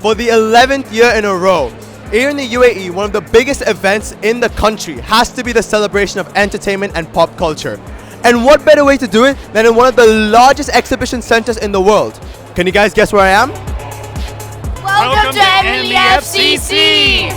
for the 11th year in a row, here in the UAE, one of the biggest events in the country has to be the celebration of entertainment and pop culture. And what better way to do it than in one of the largest exhibition centers in the world? Can you guys guess where I am? Welcome to MBFCC!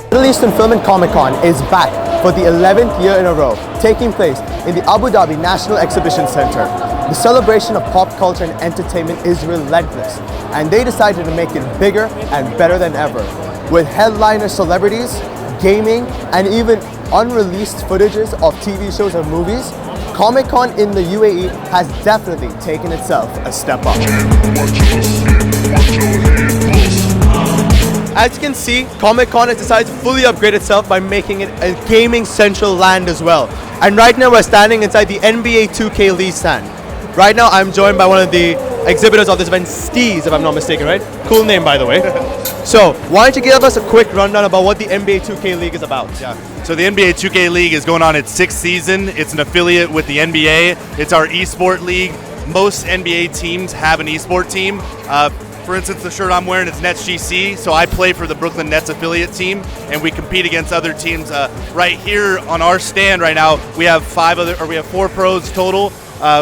Middle Eastern Film and Comic Con is back for the 11th year in a row, taking place in the Abu Dhabi National Exhibition Center. The celebration of pop culture and entertainment is relentless, and they decided to make it bigger and better than ever. With headliner celebrities, gaming, and even unreleased footages of TV shows and movies, Comic-Con in the UAE has definitely taken itself a step up. As you can see, Comic-Con has decided to fully upgrade itself by making it a gaming central land as well. And right now we're standing inside the NBA 2K League stand. Right now I'm joined by one of the exhibitors of this event, Steez, if I'm not mistaken, right? Cool name, by the way. So, why don't you give us a quick rundown about what the NBA 2K League is about? Yeah. So the NBA 2K League is going on its 6th season. It's an affiliate with the NBA. It's our esport league. Most NBA teams have an esport team. For instance, the shirt I'm wearing is Nets GC, so I play for the Brooklyn Nets affiliate team, and we compete against other teams. Right here on our stand right now, we have 4 pros total.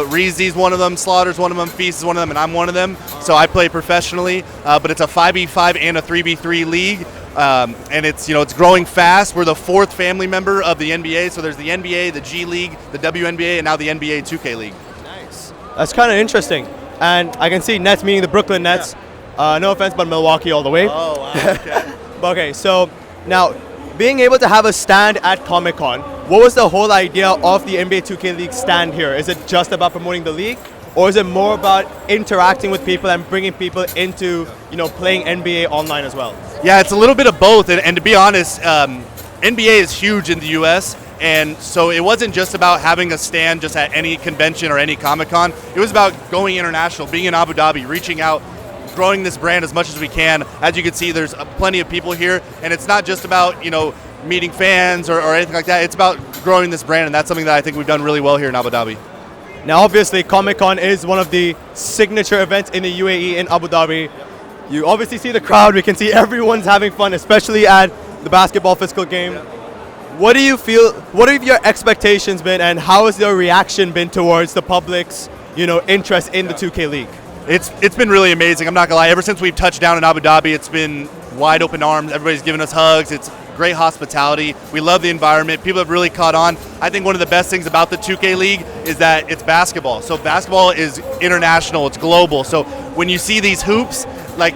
Reezy's one of them, Slaughter's one of them, Feast is one of them, and I'm one of them. So I play professionally, but it's a 5v5 and a 3v3 league, and it's growing fast. We're the 4th family member of the NBA, so there's the NBA, the G League, the WNBA, and now the NBA 2K League. Nice. That's kind of interesting. And I can see Nets meaning the Brooklyn Nets. Yeah. No offense, but Milwaukee all the way. Oh, wow, okay. Okay, so now, being able to have a stand at Comic-Con, what was the whole idea of the NBA 2K League stand here? Is it just about promoting the league, or is it more about interacting with people and bringing people into, playing NBA online as well? Yeah, it's a little bit of both, and to be honest, NBA is huge in the US, and so it wasn't just about having a stand just at any convention or any Comic-Con. It was about going international, being in Abu Dhabi, reaching out, growing this brand as much as we can. As you can see, there's plenty of people here, and it's not just about meeting fans or anything like that. It's about growing this brand, and that's something that I think we've done really well here in Abu Dhabi. Now, obviously, Comic-Con is one of the signature events in the UAE in Abu Dhabi. Yep. You obviously see the crowd. We can see everyone's having fun, especially at the basketball physical game. Yep. What do you feel? What have your expectations been, and how has your reaction been towards the public's interest in the 2K League? It's been really amazing. I'm not gonna lie. Ever since we've touched down in Abu Dhabi, it's been wide open arms. Everybody's giving us hugs. It's great hospitality. We love the environment. People have really caught on. I think one of the best things about the 2K League is that it's basketball. So basketball is international. It's global. So when you see these hoops,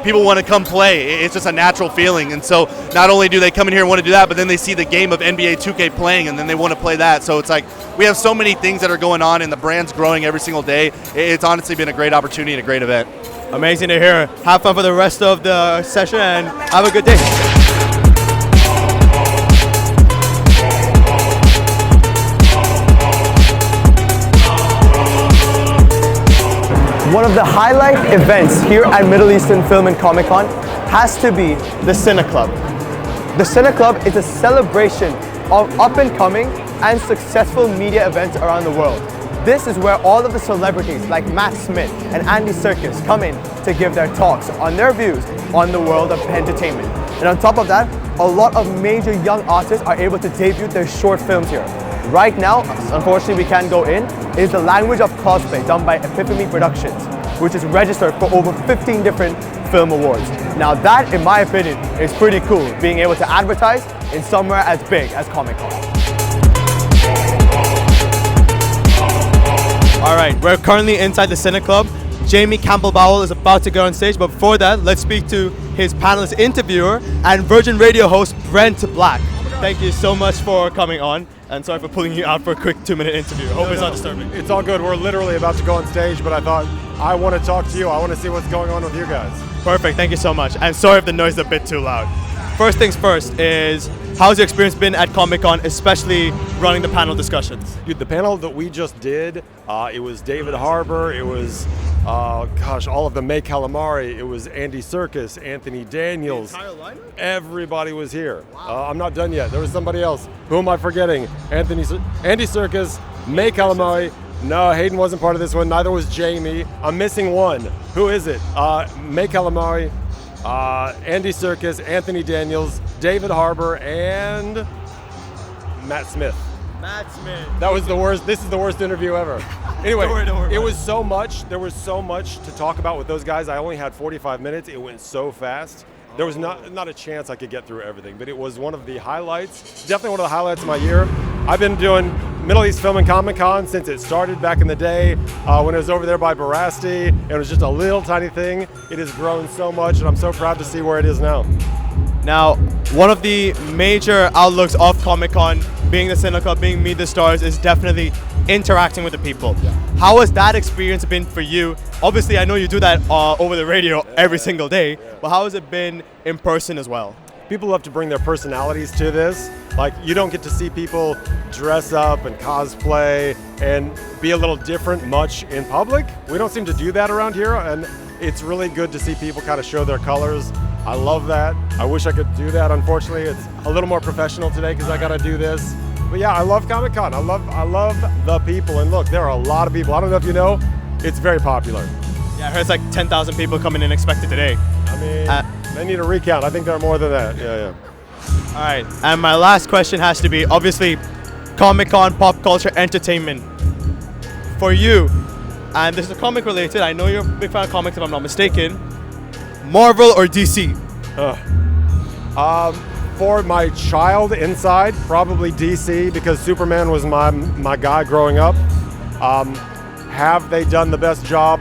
people want to come play. It's just a natural feeling. And so not only do they come in here and want to do that, but then they see the game of NBA 2K playing, and then they want to play that. So it's we have so many things that are going on, and the brand's growing every single day. It's honestly been a great opportunity and a great event. Amazing to hear. Have fun for the rest of the session, and have a good day. One of the highlight events here at Middle Eastern Film and Comic Con has to be the Cine Club. The Cine Club is a celebration of up-and-coming and successful media events around the world. This is where all of the celebrities like Matt Smith and Andy Serkis come in to give their talks on their views on the world of entertainment. And on top of that, a lot of major young artists are able to debut their short films here. Right now, unfortunately we can't go in, is the Language of Cosplay done by Epiphany Productions, which is registered for over 15 different film awards. Now that, in my opinion, is pretty cool, being able to advertise in somewhere as big as Comic-Con. Alright, we're currently inside the Cine Club. Jamie Campbell-Bowell is about to go on stage, but before that, let's speak to his panelist interviewer and Virgin Radio host, Brent Black. Thank you so much for coming on, and sorry for pulling you out for a quick 2-minute interview. Hope it's not disturbing. It's all good. We're literally about to go on stage, but I thought I want to talk to you. I want to see what's going on with you guys. Perfect. Thank you so much. And sorry if the noise is a bit too loud. First things first is, how's your experience been at Comic-Con, especially running the panel discussions? Dude, the panel that we just did, it was David Harbour, it was, all of them, May Calamari, it was Andy Serkis, Anthony Daniels. The entire lineup? Everybody was here. Wow. I'm not done yet. There was somebody else. Who am I forgetting? Andy Serkis, May Calamari, No, Hayden wasn't part of this one. Neither was Jamie. I'm missing one. Who is it? May Calamari, Andy Serkis, Anthony Daniels, David Harbour, and Matt Smith. Matt Smith. That was the worst. This is the worst interview ever. Anyway, Don't worry it about was so much. There was so much to talk about with those guys. I only had 45 minutes. It went so fast. There was not a chance I could get through everything, but it was one of the highlights. Definitely one of the highlights of my year. I've been doing Middle East Film and Comic Con since it started back in the day when it was over there by Barasti. It was just a little tiny thing. It has grown so much, and I'm so proud to see where it is now. Now, one of the major outlooks of Comic-Con, being the Cine Club, being Meet the Stars, is definitely interacting with the people. Yeah. How has that experience been for you? Obviously, I know you do that over the radio every single day, but how has it been in person as well? People love to bring their personalities to this. Like, you don't get to see people dress up and cosplay and be a little different much in public. We don't seem to do that around here, and it's really good to see people kind of show their colors. I love that. I wish I could do that. Unfortunately, it's a little more professional today because I got to do this. But yeah, I love Comic-Con. I love the people. And look, there are a lot of people. I don't know if you know, it's very popular. Yeah, I heard it's like 10,000 people coming in expected today. I mean, they need a recount. I think there are more than that. Yeah. All right, and my last question has to be, obviously, Comic-Con, pop culture, entertainment. For you, and this is comic related, I know you're a big fan of comics if I'm not mistaken, Marvel or DC? For my child inside, probably DC, because Superman was my guy growing up. Have they done the best job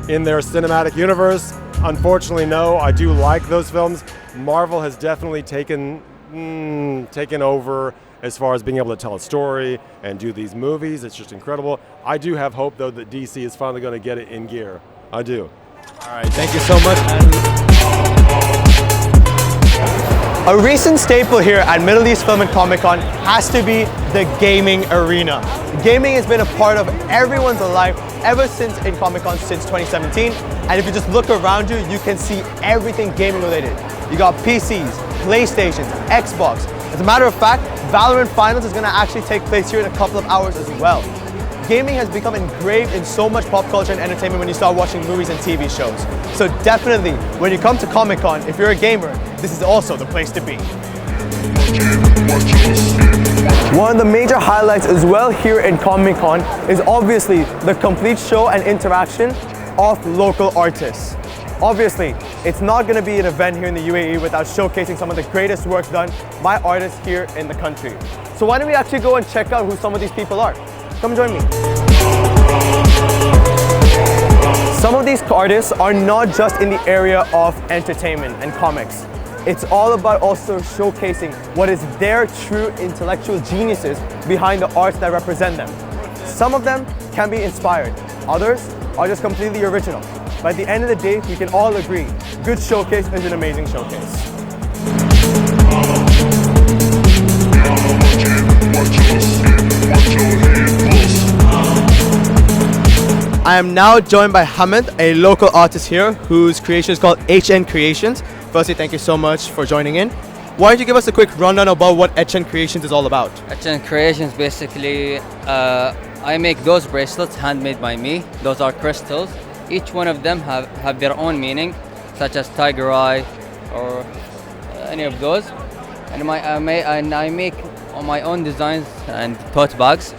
in their cinematic universe? Unfortunately, no. I do like those films. Marvel has definitely taken over as far as being able to tell a story and do these movies. It's just incredible. I do have hope, though, that DC is finally going to get it in gear. I do. All right, thank you so much. A recent staple here at Middle East Film and Comic Con has to be the gaming arena. Gaming has been a part of everyone's life ever since in Comic Con since 2017. And if you just look around you, you can see everything gaming related. You got PCs, PlayStations, Xbox. As a matter of fact, Valorant Finals is going to actually take place here in a couple of hours as well. Gaming has become engraved in so much pop culture and entertainment when you start watching movies and TV shows. So definitely, when you come to Comic-Con, if you're a gamer, this is also the place to be. One of the major highlights as well here in Comic-Con is obviously the complete show and interaction of local artists. Obviously, it's not going to be an event here in the UAE without showcasing some of the greatest works done by artists here in the country. So why don't we actually go and check out who some of these people are? Come join me. Some of these artists are not just in the area of entertainment and comics. It's all about also showcasing what is their true intellectual geniuses behind the arts that represent them. Some of them can be inspired, others are just completely original. But at the end of the day, we can all agree, good showcase is an amazing showcase. I am now joined by Hamid, a local artist here whose creation is called HN Creations. Firstly, thank you so much for joining in. Why don't you give us a quick rundown about what HN Creations is all about? HN Creations, basically, I make those bracelets handmade by me. Those are crystals. Each one of them have their own meaning, such as tiger eye or any of those. And I make my own designs and tote bags.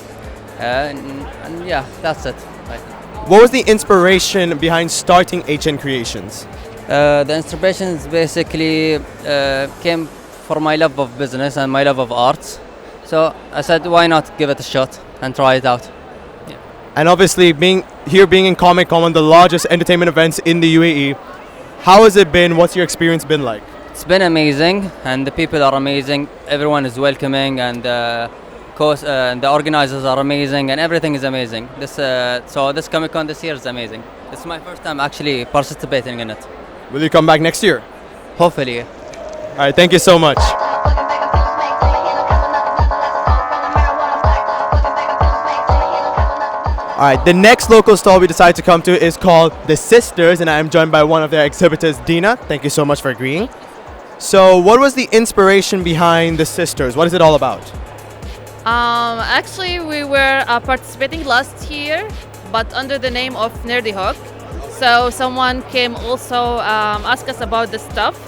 And yeah, that's it. What was the inspiration behind starting HN Creations? The inspirations basically came for my love of business and my love of arts. So I said, why not give it a shot and try it out? Yeah. And obviously, being in Comic-Con, one of the largest entertainment events in the UAE, how has it been? What's your experience been like? It's been amazing, and the people are amazing. Everyone is welcoming, and the organizers are amazing, and everything is amazing. So this Comic-Con this year is amazing. It's my first time actually participating in it. Will you come back next year? Hopefully. All right, thank you so much. All right, the next local stall we decided to come to is called The Sisters, and I am joined by one of their exhibitors, Dina. Thank you so much for agreeing. So what was the inspiration behind The Sisters? What is it all about? Actually, we were participating last year, but under the name of Nerdy Hawk. So someone came also ask us about the stuff,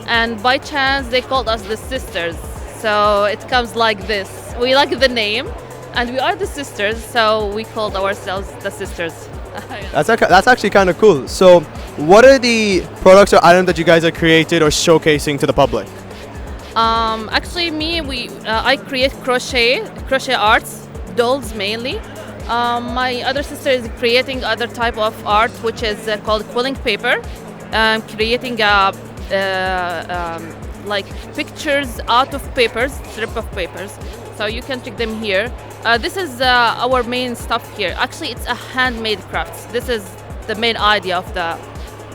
and by chance they called us the sisters. So it comes like this. We like the name, and we are the sisters, so we called ourselves the sisters. That's actually kind of cool. So, what are the products or items that you guys are created or showcasing to the public? Actually, I create crochet arts, dolls mainly. My other sister is creating other type of art, which is called quilling paper. Creating like pictures out of papers, strip of papers. So you can check them here. This is our main stuff here. Actually, it's a handmade crafts. This is the main idea of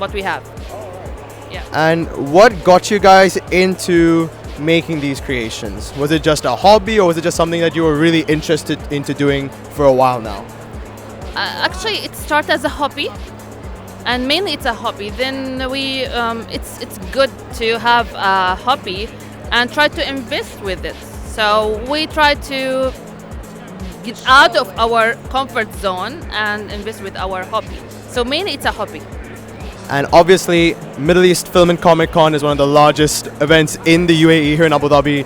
what we have. Yeah. And what got you guys into making these creations? Was it just a hobby, or was it just something that you were really interested into doing for a while now? Actually, it started as a hobby, and mainly it's a hobby. Then it's good to have a hobby and try to invest with it. So we try to get out of our comfort zone and invest with our hobby. So mainly it's a hobby. And obviously, Middle East Film and Comic Con is one of the largest events in the UAE here in Abu Dhabi.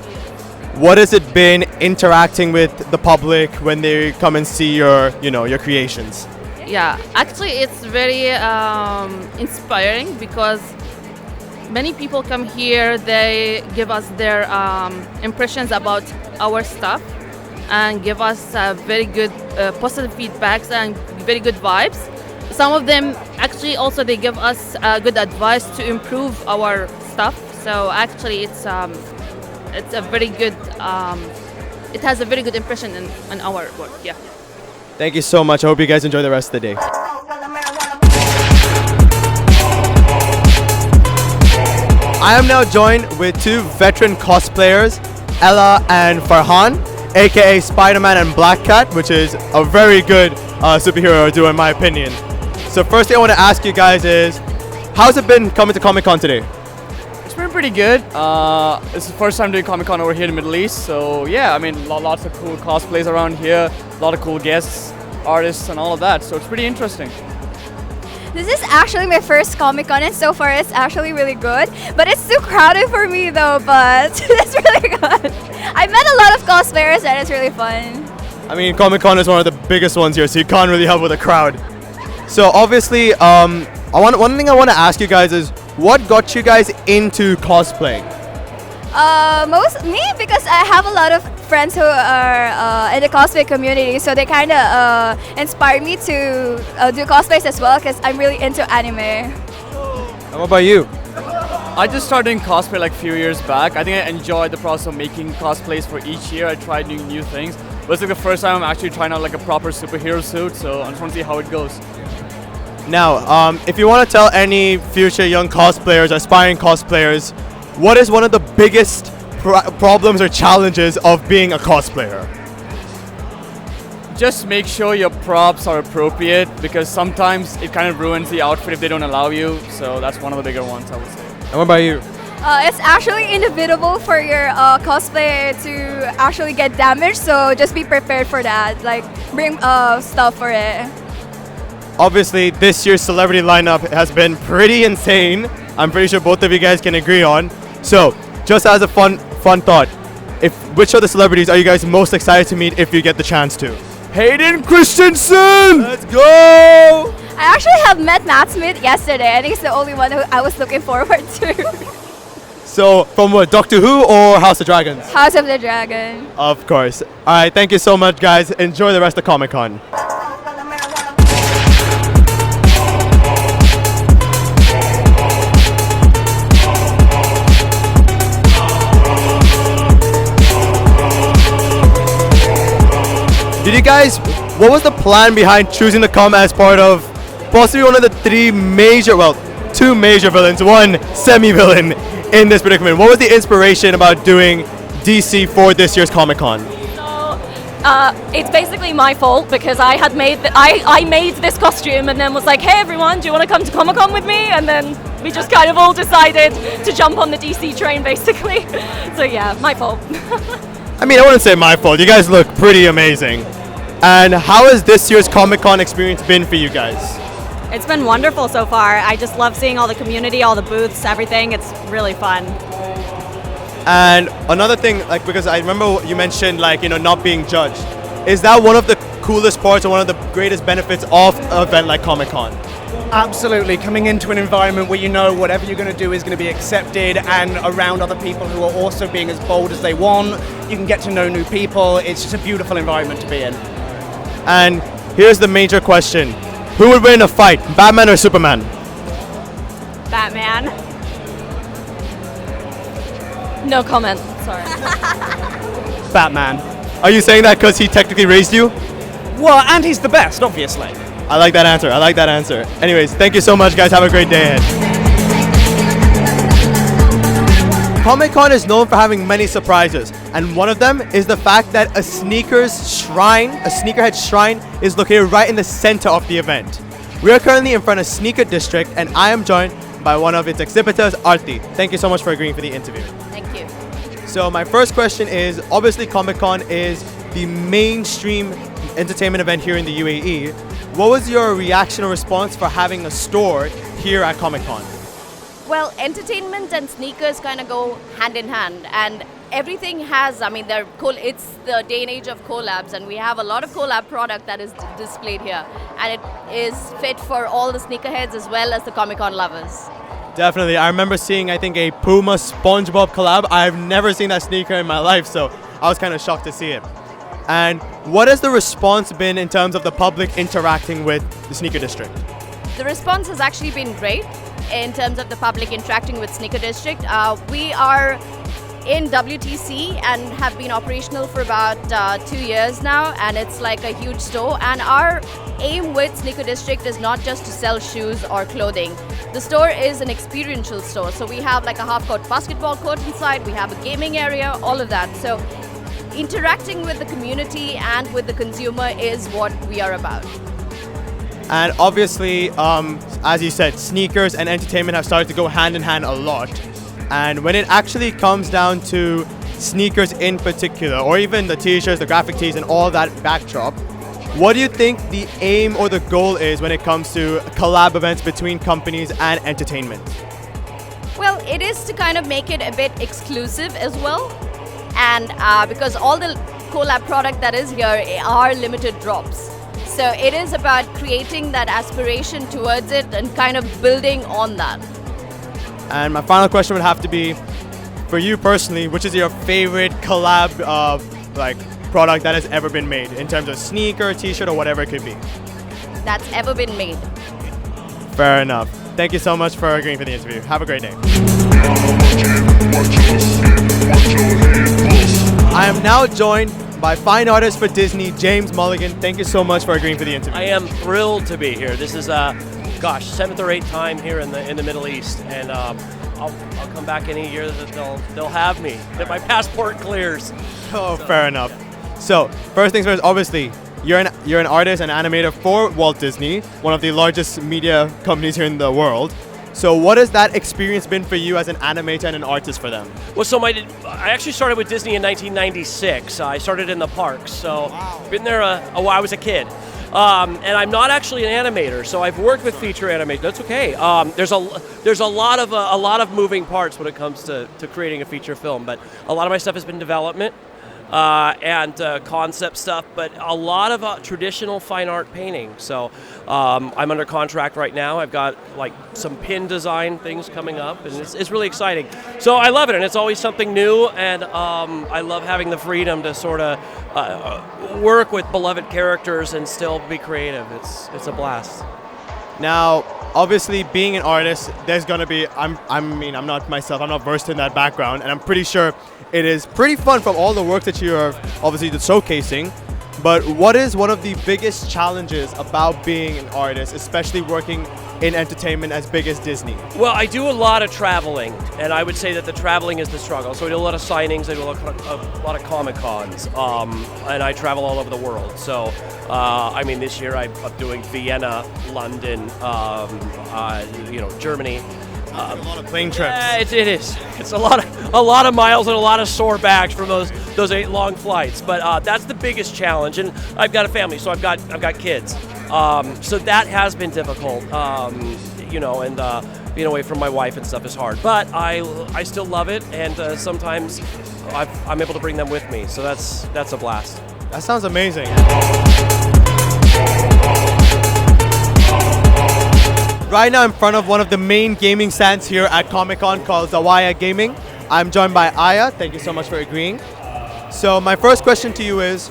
What has it been interacting with the public when they come and see your creations? Yeah, actually it's very inspiring because many people come here, they give us their impressions about our stuff and give us very good positive feedbacks and very good vibes. Some of them actually also they give us good advice to improve our stuff. So actually it's a very good, it has a very good impression in our work, yeah. Thank you so much. I hope you guys enjoy the rest of the day. I am now joined with two veteran cosplayers, Ella and Farhan, aka Spider-Man and Black Cat, which is a very good superhero duo in my opinion. So first thing I want to ask you guys is, how's it been coming to Comic-Con today? It's been pretty good. It's the first time doing Comic-Con over here in the Middle East, so yeah, I mean, lots of cool cosplays around here, a lot of cool guests, artists, and all of that, so it's pretty interesting. This is actually my first Comic-Con, and so far it's actually really good. But it's too crowded for me though, but it's really good. I met a lot of cosplayers and it's really fun. I mean, Comic-Con is one of the biggest ones here, so you can't really help with a crowd. So obviously, one thing I want to ask you guys is, what got you guys into cosplaying? Me, because I have a lot of friends who are in the cosplay community, so they kind of inspired me to do cosplays as well, because I'm really into anime. And what about you? I just started doing cosplay like a few years back. I think I enjoyed the process of making cosplays for each year. I tried doing new things, but it's like the first time I'm actually trying out like a proper superhero suit, so I just want to see how it goes. Now, if you want to tell any future young cosplayers, aspiring cosplayers, what is one of the biggest problems or challenges of being a cosplayer? Just make sure your props are appropriate, because sometimes it kind of ruins the outfit if they don't allow you, so that's one of the bigger ones I would say. And what about you? It's actually inevitable for your cosplay to actually get damaged, so just be prepared for that, like bring stuff for it. Obviously, this year's celebrity lineup has been pretty insane. I'm pretty sure both of you guys can agree on. So, just as a fun thought, which of the celebrities are you guys most excited to meet if you get the chance to? Hayden Christensen! Let's go! I actually have met Matt Smith yesterday. I think it's the only one who I was looking forward to. So, from what, Doctor Who or House of Dragons? House of the Dragon. Of course. Alright, thank you so much guys. Enjoy the rest of Comic-Con. Did you guys, what was the plan behind choosing to come as part of possibly one of the two major villains, one semi-villain in this predicament? What was the inspiration about doing DC for this year's Comic-Con? So, it's basically my fault, because I made this costume and then was like, hey everyone, do you want to come to Comic-Con with me? And then we just kind of all decided to jump on the DC train basically. So yeah, my fault. I mean, I wouldn't say my fault. You guys look pretty amazing. And how has this year's Comic-Con experience been for you guys? It's been wonderful so far. I just love seeing all the community, all the booths, everything. It's really fun. And another thing, like, because I remember you mentioned, like, you know, not being judged. Is that one of the coolest parts or one of the greatest benefits of an event like Comic-Con? Absolutely, coming into an environment where you know whatever you're going to do is going to be accepted and around other people who are also being as bold as they want. You can get to know new people. It's just a beautiful environment to be in. And here's the major question. Who would win a fight, Batman or Superman? Batman. No comment. Sorry. Batman. Are you saying that because he technically raised you? Well, and he's the best, obviously. I like that answer. I like that answer. Anyways, thank you so much, guys. Have a great day ahead. Comic-Con is known for having many surprises, and one of them is the fact that a sneakerhead shrine is located right in the center of the event. We are currently in front of Sneaker District, and I am joined by one of its exhibitors, Arti. Thank you so much for agreeing for the interview. Thank you. So my first question is, obviously Comic-Con is the mainstream entertainment event here in the UAE. What was your reaction or response for having a store here at Comic-Con? Well, entertainment and sneakers kind of go hand in hand, and everything has, I mean, they're cool. It's the day and age of collabs, and we have a lot of collab product that is displayed here, and it is fit for all the sneakerheads as well as the Comic-Con lovers. Definitely. I remember seeing, I think, a Puma SpongeBob collab. I've never seen that sneaker in my life, so I was kind of shocked to see it. And what has the response been in terms of the public interacting with the Sneaker District? The response has actually been great in terms of the public interacting with Sneaker District. We are in WTC and have been operational for about 2 years now, and it's like a huge store. And our aim with Sneaker District is not just to sell shoes or clothing. The store is an experiential store, so we have like a half-court basketball court inside, we have a gaming area, all of that. So interacting with the community and with the consumer is what we are about. And obviously, as you said, sneakers and entertainment have started to go hand in hand a lot. And when it actually comes down to sneakers in particular, or even the t-shirts, the graphic tees, and all that backdrop, what do you think the aim or the goal is when it comes to collab events between companies and entertainment? Well, it is to kind of make it a bit exclusive as well. And because all the collab product that is here are limited drops. So it is about creating that aspiration towards it and kind of building on that. And my final question would have to be, for you personally, which is your favorite collab product that has ever been made in terms of sneaker, t-shirt, or whatever it could be? That's ever been made. Fair enough. Thank you so much for agreeing for the interview. Have a great day. I am now joined by fine artist for Disney, James Mulligan. Thank you so much for agreeing for the interview. I am thrilled to be here. This is, 7th or 8th time here in the Middle East, and I'll come back any year that they'll have me, that my passport clears. Oh, fair enough. So, first things first, obviously, you're an artist and animator for Walt Disney, one of the largest media companies here in the world. So what has that experience been for you as an animator and an artist for them? Well, I actually started with Disney in 1996. I started in the parks, so been there a while. I was a kid. And I'm not actually an animator, so I've worked with feature animation. That's okay. There's a lot of moving parts when it comes to creating a feature film, but a lot of my stuff has been development and concept stuff, but a lot of traditional fine art painting. So I'm under contract right now. I've got like some pin design things coming up, and it's really exciting. So I love it, and it's always something new, and I love having the freedom to sort of work with beloved characters and still be creative. It's a blast. Now, obviously, being an artist, there's gonna be. I'm not myself. I'm not versed in that background, and I'm pretty sure it is pretty fun from all the work that you are obviously showcasing. But what is one of the biggest challenges about being an artist, especially working in entertainment as big as Disney? Well, I do a lot of traveling, and I would say that the traveling is the struggle. So I do a lot of signings, I do a lot of Comic-Cons, and I travel all over the world. So, this year I'm doing Vienna, London, Germany, A lot of plane trips. Yeah, it is. It's a lot of miles and a lot of sore backs from those 8 long flights. But that's the biggest challenge. And I've got a family, so I've got kids. So that has been difficult. And being away from my wife and stuff is hard. But I still love it, and sometimes I'm able to bring them with me. So that's a blast. That sounds amazing. Right now in front of one of the main gaming stands here at Comic-Con called Zawaya Gaming. I'm joined by Aya. Thank you so much for agreeing. So my first question to you is,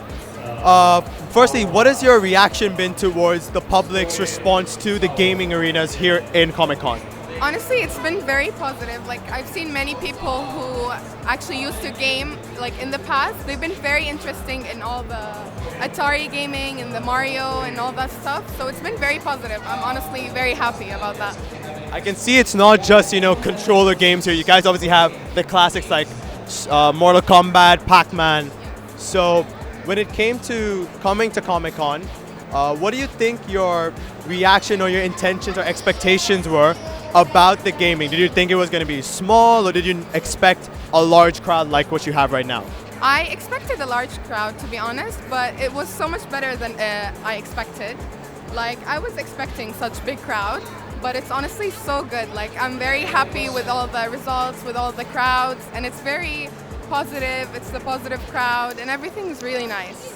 firstly, what has your reaction been towards the public's response to the gaming arenas here in Comic-Con? Honestly, it's been very positive. Like, I've seen many people who actually used to game like in the past. They've been very interesting in all the Atari gaming and the Mario and all that stuff. So it's been very positive. I'm honestly very happy about that. I can see it's not just, controller games here. You guys obviously have the classics like Mortal Kombat, Pac-Man. So when it came to coming to Comic-Con, what do you think your reaction or your intentions or expectations were about the gaming? Did you think it was going to be small, or did you expect a large crowd like what you have right now? I expected a large crowd, to be honest, but it was so much better than I expected. Like, I was expecting such big crowd, but it's honestly so good. Like, I'm very happy with all the results, with all the crowds, and it's very positive. It's the positive crowd, and everything is really nice.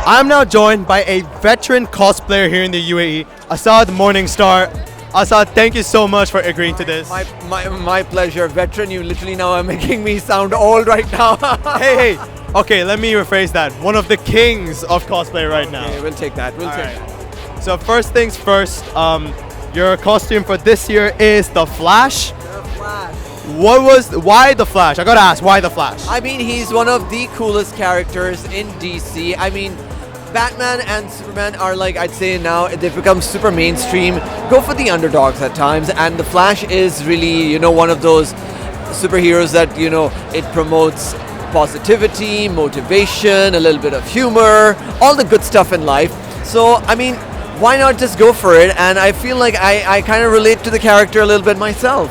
I'm now joined by a veteran cosplayer here in the UAE, Asad Morningstar. Asad, thank you so much for agreeing to this. My pleasure. Veteran, you literally now are making me sound old right now. hey. Okay, let me rephrase that. One of the kings of cosplay right now. Okay, we'll take that. We'll take that. So first things first, your costume for this year is the Flash. The Flash. Why the Flash? I gotta ask, why the Flash? I mean, he's one of the coolest characters in DC. I mean, Batman and Superman are, like, I'd say now, they've become super mainstream. Go for the underdogs at times, and the Flash is really, one of those superheroes that, it promotes positivity, motivation, a little bit of humor, all the good stuff in life. So, I mean, why not just go for it? And I feel like I kind of relate to the character a little bit myself.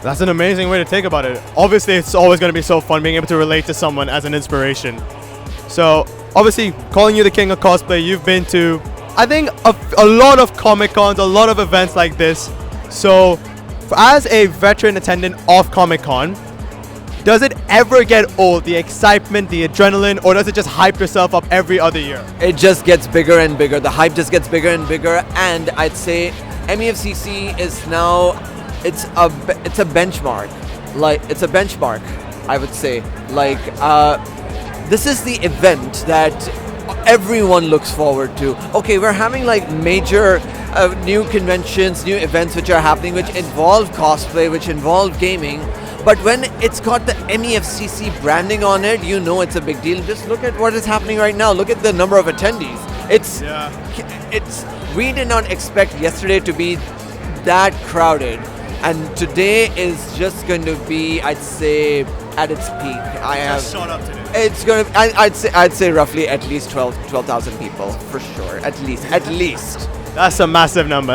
That's an amazing way to think about it. Obviously, it's always going to be so fun being able to relate to someone as an inspiration. So, obviously, calling you the king of cosplay, you've been to, I think, a lot of Comic-Cons, a lot of events like this. So, as a veteran attendant of Comic-Con, does it ever get old, the excitement, the adrenaline, or does it just hype yourself up every other year? It just gets bigger and bigger. The hype just gets bigger and bigger, and I'd say MEFCC is now, it's a benchmark. Like, it's a benchmark, I would say. Like, this is the event that everyone looks forward to. Okay, we're having like major new conventions, new events which are happening, which involve cosplay, which involve gaming. But when it's got the MEFCC branding on it, it's a big deal. Just look at what is happening right now. Look at the number of attendees. We did not expect yesterday to be that crowded. And today is just going to be, I'd say, at its peak. Shot up today. It's going to, I'd say roughly at least 12,000 people, for sure. At least. That's a massive number.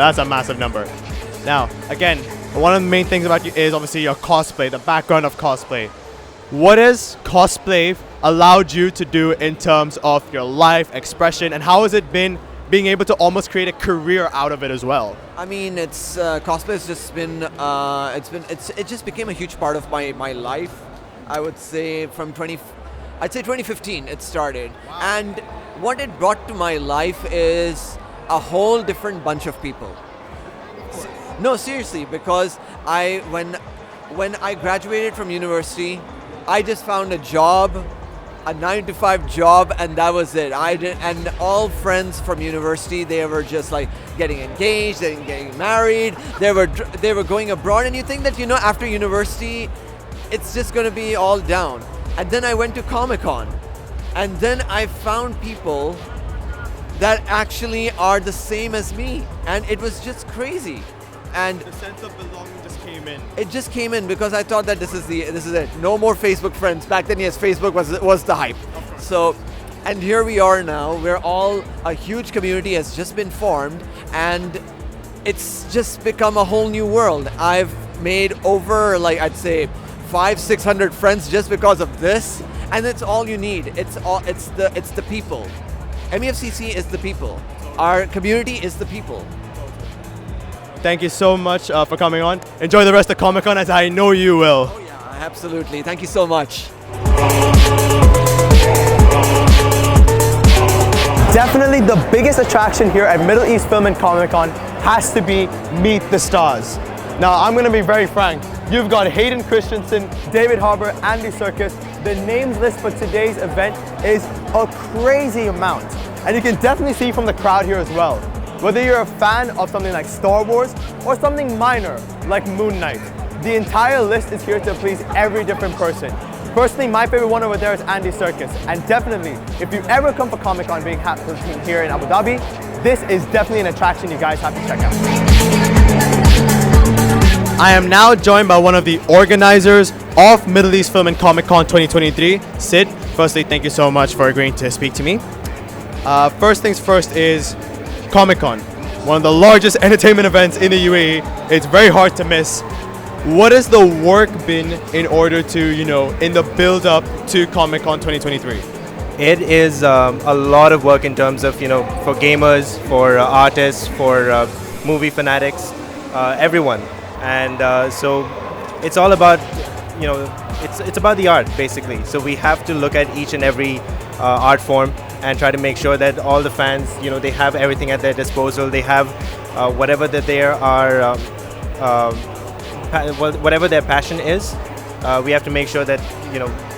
Now, again, one of the main things about you is obviously your cosplay, the background of cosplay. What has cosplay allowed you to do in terms of your life, expression, and how has it been being able to almost create a career out of it as well? I mean, it's cosplay has just been it just became a huge part of my life. I would say from 2015 it started. Wow. And what it brought to my life is a whole different bunch of people. No, seriously, because when I graduated from university, I just found a job, a 9-to-5 job, and that was it. And all friends from university, they were just like getting engaged, and getting married. They were going abroad, and you think that after university, it's just going to be all down. And then I went to Comic-Con, and then I found people that actually are the same as me, and it was just crazy. And the sense of belonging just came in. It just came in because I thought that this is it. No more Facebook friends. Back then, yes, Facebook was the hype. So, and here we are now. We're all, a huge community has just been formed, and it's just become a whole new world. I've made over, like, I'd say 500-600 friends just because of this, and it's all you need. It's the people. MEFCC is the people. Our community is the people. Thank you so much for coming on. Enjoy the rest of Comic-Con, as I know you will. Oh yeah, absolutely. Thank you so much. Definitely the biggest attraction here at Middle East Film and Comic-Con has to be Meet the Stars. Now, I'm going to be very frank. You've got Hayden Christensen, David Harbour, Andy Serkis. The names list for today's event is a crazy amount. And you can definitely see from the crowd here as well. Whether you're a fan of something like Star Wars or something minor like Moon Knight, the entire list is here to please every different person. Personally, my favorite one over there is Andy Serkis. And definitely, if you ever come for Comic-Con being happening here in Abu Dhabi, this is definitely an attraction you guys have to check out. I am now joined by one of the organizers of Middle East Film and Comic-Con 2023, Sid. Firstly, thank you so much for agreeing to speak to me. First things first is Comic-Con, one of the largest entertainment events in the UAE. It's very hard to miss. What has the work been in order to, in the build-up to Comic-Con 2023? It is a lot of work in terms of, for gamers, for artists, for movie fanatics, everyone. And so it's all about, it's about the art, basically. So we have to look at each and every art form and try to make sure that all the fans, they have everything at their disposal. They have whatever that they are, whatever their passion is. We have to make sure that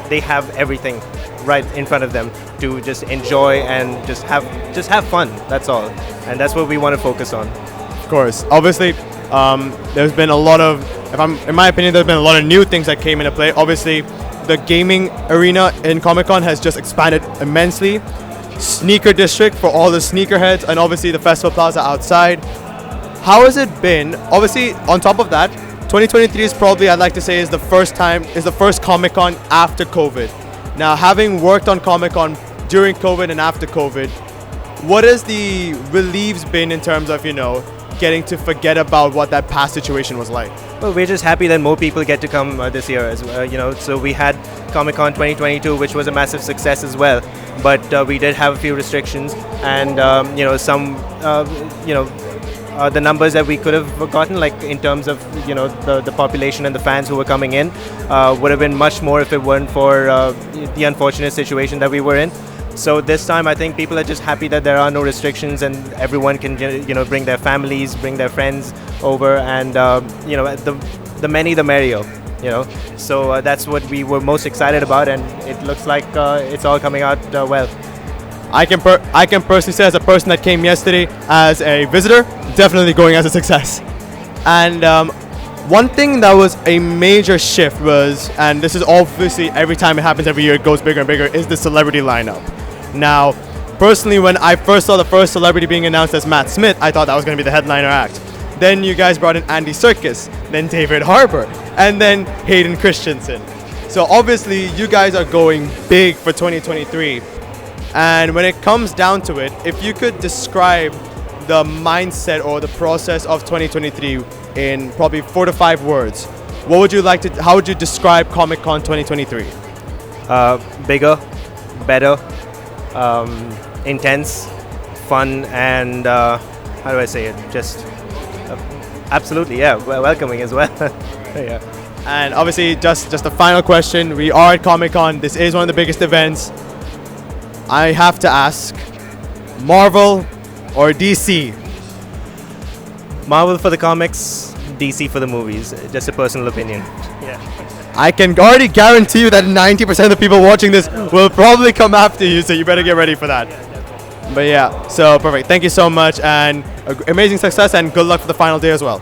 they have everything right in front of them to just enjoy and just have fun. That's all, and that's what we want to focus on. Of course, obviously, there's been a lot of, in my opinion, there's been a lot of new things that came into play. Obviously, the gaming arena in Comic-Con has just expanded immensely. Sneaker district for all the sneakerheads, and obviously the festival plaza outside. How has it been? Obviously, on top of that, 2023 is probably, I'd like to say, is the first Comic-Con after COVID. Now, having worked on Comic-Con during COVID and after COVID, what has the reliefs been in terms of, getting to forget about what that past situation was like? Well, we're just happy that more people get to come this year as well. So we had Comic-Con 2022, which was a massive success as well. But we did have a few restrictions, and the numbers that we could have gotten, like in terms of the population and the fans who were coming in, would have been much more if it weren't for the unfortunate situation that we were in. So this time, I think people are just happy that there are no restrictions and everyone can, bring their families, bring their friends over, and the many the merrier. So that's what we were most excited about, and it looks like it's all coming out well. I can personally say, as a person that came yesterday as a visitor, definitely going as a success. And one thing that was a major shift was, and this is obviously every time it happens every year, it goes bigger and bigger, is the celebrity lineup. Now, personally, when I first saw the first celebrity being announced as Matt Smith, I thought that was going to be the headliner act. Then you guys brought in Andy Serkis, then David Harbour, and then Hayden Christensen. So obviously, you guys are going big for 2023. And when it comes down to it, if you could describe the mindset or the process of 2023 in probably 4 to 5 words, how would you describe Comic-Con 2023? Bigger, better, intense, fun, and how do I say it? Just absolutely, yeah, welcoming as well. Yeah. And obviously, just a final question. We are at Comic-Con. This is one of the biggest events. I have to ask, Marvel or DC? Marvel for the comics, DC for the movies. Just a personal opinion. Yeah. I can already guarantee you that 90% of the people watching this will probably come after you, so you better get ready for that. But yeah, so perfect. Thank you so much, and amazing success, and good luck for the final day as well.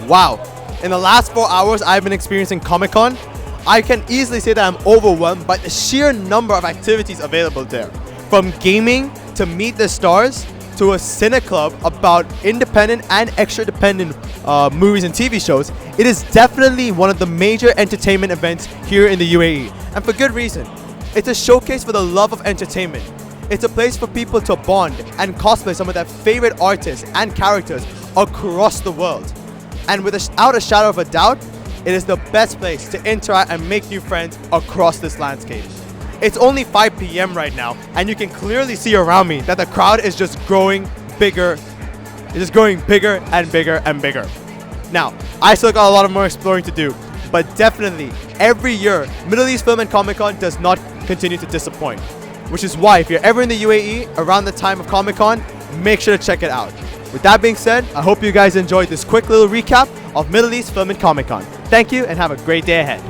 Wow. In the last 4 hours I've been experiencing Comic-Con, I can easily say that I'm overwhelmed by the sheer number of activities available there. From gaming to Meet the Stars to a cine club about independent and extra dependent movies and TV shows, it is definitely one of the major entertainment events here in the UAE. And for good reason. It's a showcase for the love of entertainment. It's a place for people to bond and cosplay some of their favorite artists and characters across the world. And without a shadow of a doubt, it is the best place to interact and make new friends across this landscape. It's only 5 p.m. right now, and you can clearly see around me that the crowd is just growing bigger. It's just growing bigger and bigger and bigger. Now, I still got a lot of more exploring to do, but definitely every year, Middle East Film and Comic Con does not continue to disappoint. Which is why if you're ever in the UAE around the time of Comic Con, make sure to check it out. With that being said, I hope you guys enjoyed this quick little recap of Middle East Film and Comic Con. Thank you and have a great day ahead.